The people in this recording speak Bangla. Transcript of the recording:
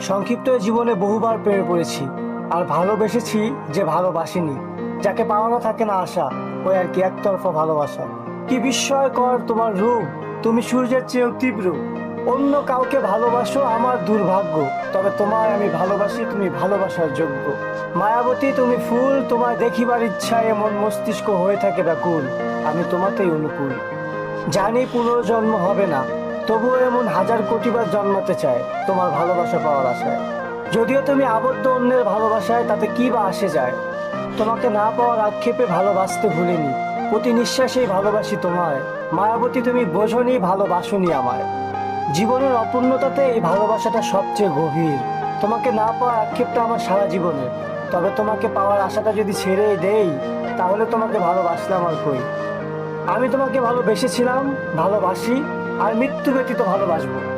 সংক্ষিপ্ত জীবনে বহুবার প্রেমে পড়েছি, আর ভালোবেসেছি যে ভালোবাসিনি। যাকে পাওয়ানো থাকে না আশা, ওই আর কি একতরফা ভালোবাসা। কি বিস্ময়কর তোমার রূপ, তুমি সূর্যের চেয়েও তীব্র। অন্য কাউকে ভালোবাসো আমার দুর্ভাগ্য, তবে তোমায় আমি ভালোবাসি, তুমি ভালোবাসার যোগ্য। মায়াবতী তুমি ফুল, তোমায় দেখিবার ইচ্ছায় এমন মস্তিষ্ক হয়ে থাকে ব্যাকুল। আমি তোমাতেই অনুকূল। জানি পুনর্জন্ম হবে না, তবুও এমন হাজার কোটিবার জন্মাতে চায় তোমার ভালোবাসা পাওয়ার আশায়। যদিও তুমি আবদ্ধ অন্যের ভালোবাসায়, তাতে কি বা আসে যায়। তোমাকে না পাওয়ার আক্ষেপে ভালোবাসতে ভুলিনি, প্রতি নিঃশ্বাসেই ভালোবাসি তোমায়। মায়াবতী তুমি বোঝনি, ভালোবাসনি আমায়। জীবনের অপূর্ণতাতে এই ভালোবাসাটা সবচেয়ে গভীর। তোমাকে না পাওয়ার আক্ষেপটা আমার সারা জীবনের, তবে তোমাকে পাওয়ার আশাটা যদি ছেড়ে দেই, তাহলে তোমাকে ভালোবাসলাম আর কই। আমি তোমাকে ভালোবেসেছিলাম, ভালোবাসি, আর মৃত্যু ব্যতীত ভালোবাসবো।